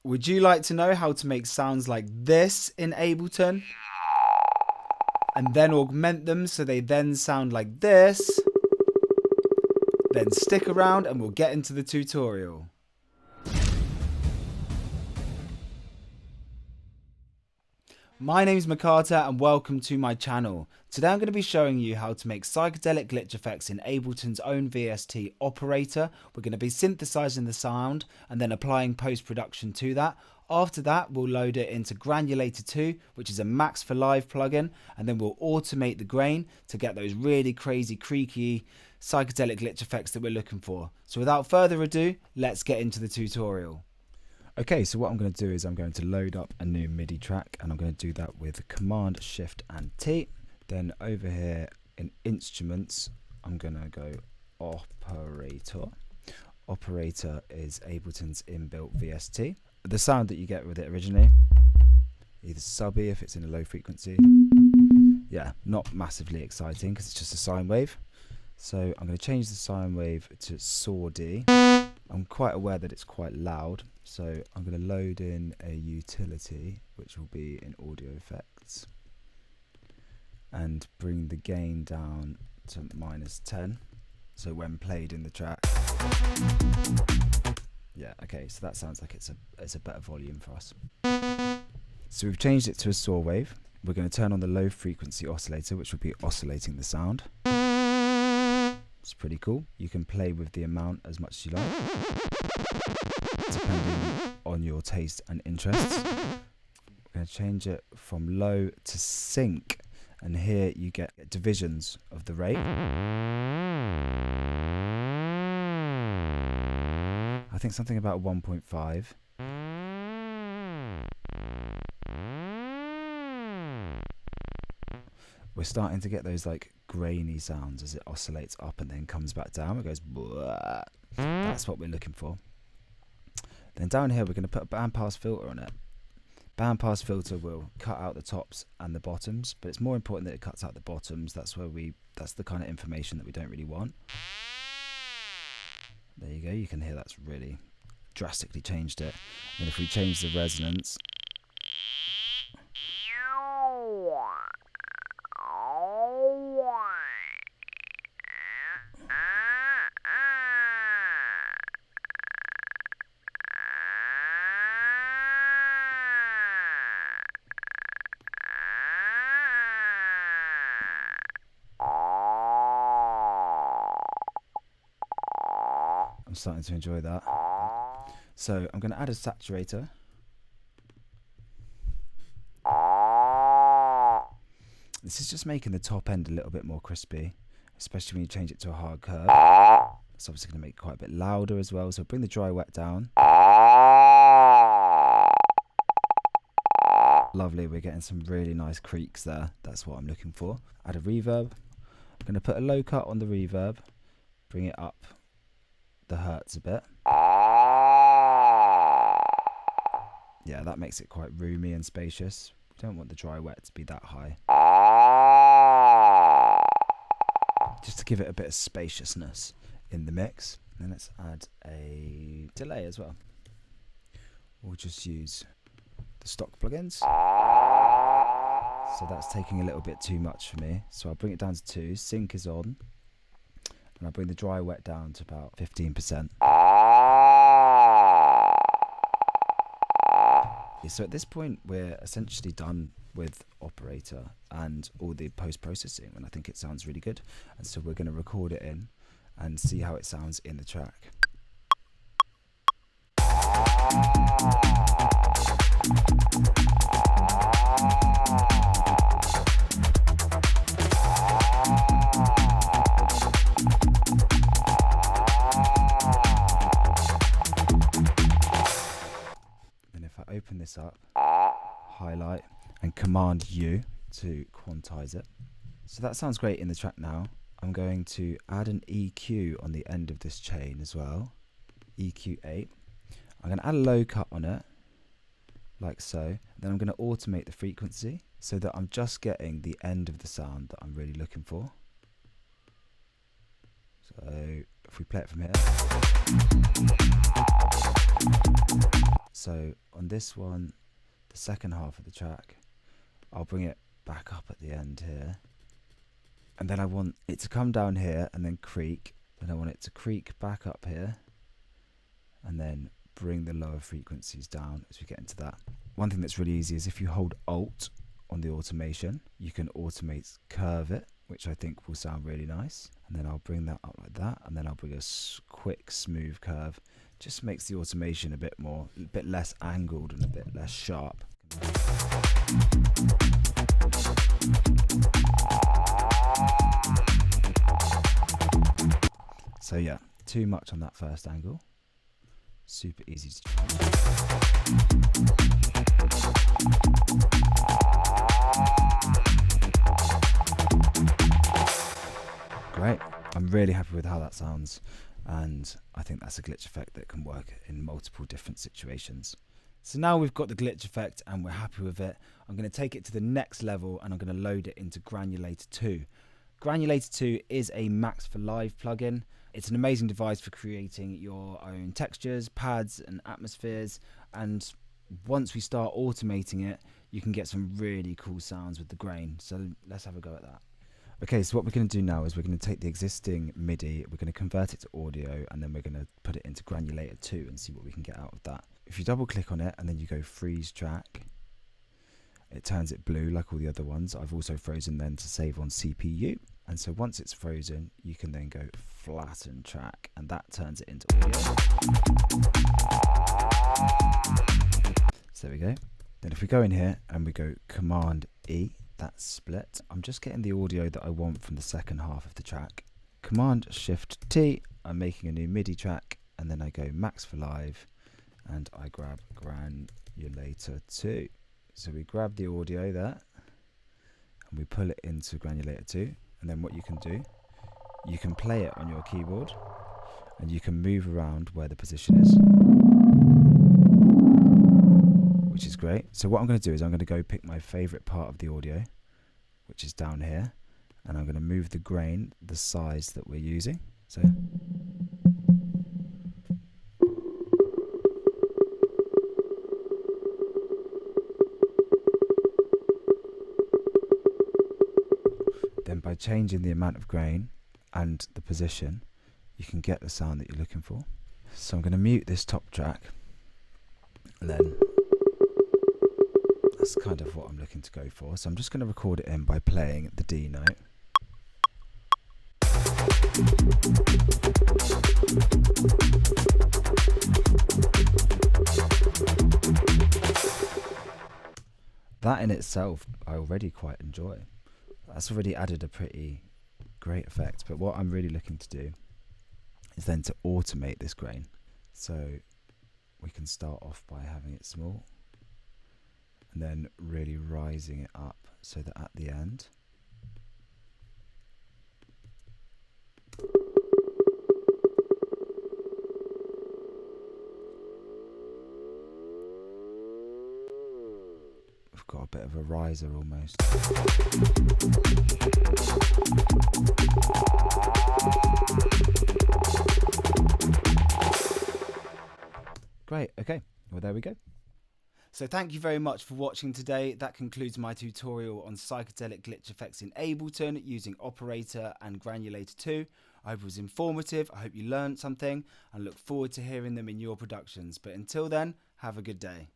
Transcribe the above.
Would you like to know how to make sounds like this in Ableton? And then augment them so they then sound like this? Then stick around and we'll get into the tutorial. My name's Merkäta and welcome to my channel. Today I'm going to be showing you how to make psychedelic glitch effects in Ableton's own VST operator. We're going to be synthesizing the sound and then applying post-production to that. After that, we'll load it into Granulator 2, which is a Max for Live plugin, and then we'll automate the grain to get those really crazy, creaky psychedelic glitch effects that we're looking for. So without further ado, let's get into the tutorial. Okay, so what I'm going to do is I'm going to load up a new MIDI track, and I'm going to do that with Command Shift and T. Then over here in Instruments, I'm going to go Operator. Operator is Ableton's inbuilt VST. The sound that you get with it originally, either subby if it's in a low frequency. Yeah, not massively exciting because it's just a sine wave. So I'm going to change the sine wave to saw D. I'm quite aware that it's quite loud, so I'm going to load in a utility which will be in audio effects and bring the gain down to -10, so when played in the track. Yeah, okay, so that sounds like it's a better volume for us. So we've changed it to a saw wave. We're going to turn on the low frequency oscillator, which will be oscillating the sound. It's pretty cool. You can play with the amount as much as you like, depending on your taste and interests. We're going to change it from low to sync, and here you get divisions of the rate. I think something about 1.5. We're starting to get those like grainy sounds as it oscillates up and then comes back down. It goes blah. That's what we're looking for. Then down here we're going to put a bandpass filter on it. Bandpass filter will cut out the tops and the bottoms, but it's more important that it cuts out the bottoms. That's the kind of information that we don't really want. There you go. You can hear that's really drastically changed it. And if we change the resonance, I'm starting to enjoy that. So I'm going to add a saturator. This is just making the top end a little bit more crispy, especially when you change it to a hard curve. It's obviously going to make it quite a bit louder as well. So bring the dry wet down. Lovely, we're getting some really nice creaks there. That's what I'm looking for. Add a reverb. I'm going to put a low cut on the reverb, bring it up the hertz a bit. Yeah, that makes it quite roomy and spacious. We don't want the dry wet to be that high. Just to give it a bit of spaciousness in the mix. And let's add a delay as well. We'll just use the stock plugins. So that's taking a little bit too much for me. So I'll bring it down to 2. Sync is on. And I'll bring the dry wet down to about 15%. So at this point, we're essentially done with Operator and all the post-processing, and I think it sounds really good. And so we're going to record it in and see how it sounds in the track. Open this up, highlight, and Command U to quantize it. So that sounds great in the track now. I'm going to add an EQ on the end of this chain as well, EQ8. I'm going to add a low cut on it, like so. Then I'm going to automate the frequency so that I'm just getting the end of the sound that I'm really looking for. So if we play it from here, So on this one, the second half of the track, I'll bring it back up at the end here. And then I want it to come down here and then creak. Then I want it to creak back up here. And then bring the lower frequencies down as we get into that. One thing that's really easy is if you hold Alt on the automation, you can automate curve it, which I think will sound really nice. And then I'll bring that up like that, and then I'll bring a quick smooth curve. Just makes the automation a bit less angled and a bit less sharp. So yeah, too much on that first angle. Super easy to change. Great, I'm really happy with how that sounds, and I think that's a glitch effect that can work in multiple different situations. So now we've got the glitch effect and we're happy with it, I'm going to take it to the next level and I'm going to load it into Granulator 2. Granulator 2 is a Max for Live plugin. It's an amazing device for creating your own textures, pads and atmospheres, and once we start automating it, you can get some really cool sounds with the grain. So let's have a go at that. Okay, so what we're going to do now is we're going to take the existing MIDI, we're going to convert it to audio, and then we're going to put it into Granulator 2 and see what we can get out of that. If you double click on it and then you go freeze track, it turns it blue like all the other ones. I've also frozen then to save on CPU. And so once it's frozen, you can then go flatten track, and that turns it into audio. So there we go. Then if we go in here and we go Command E, that's split. I'm just getting the audio that I want from the second half of the track. Command Shift T, I'm making a new MIDI track, and then I go Max for Live, and I grab Granulator 2. So we grab the audio there, and we pull it into Granulator 2. And then what you can do, you can play it on your keyboard and you can move around where the position is, which is great. So what I'm going to do is I'm going to go pick my favorite part of the audio, which is down here, and I'm going to move the grain, the size that we're using. So then by changing the amount of grain and the position, you can get the sound that you're looking for. So I'm going to mute this top track, and then that's kind of what I'm looking to go for. So I'm just going to record it in by playing the D note. That in itself I already quite enjoy. That's already added a pretty great effect, but what I'm really looking to do is then to automate this grain. So we can start off by having it small and then really rising it up so that at the end we've got a bit of a riser almost. Great, okay, well there we go. So thank you very much for watching today. That concludes my tutorial on psychedelic glitch effects in Ableton using Operator and Granulator 2. I hope it was informative, I hope you learned something, and look forward to hearing them in your productions. But until then, have a good day.